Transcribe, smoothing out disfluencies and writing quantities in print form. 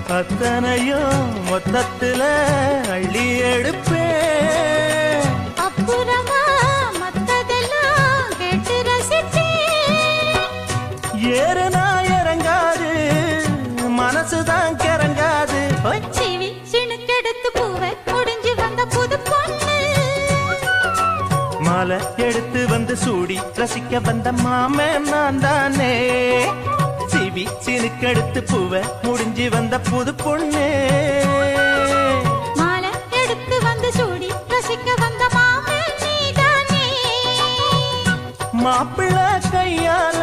அத்தனையும் மொத்தத்துல அள்ளி எடுப்பே அப்புறமா மத்ததெல்லாம் கேட்டு ரசிச்சே ஏறுனா இறங்காது மனசுதான் கிறங்காது சிவி சிணுக்கெடுத்து பூவை முடிஞ்சு வந்த புது பொண்ணு மாலை எடுத்து வந்து சூடி ரசிக்க வந்த மாமன் நான் தானே சிவி சினுக்கெடுத்து பூவை முடிஞ்சு வந்த புது பொண்ணு மாலை எடுத்து வந்து சூடி ரசிக்க வந்த மாமன் நீதானே மாப்பிள்ளை கையால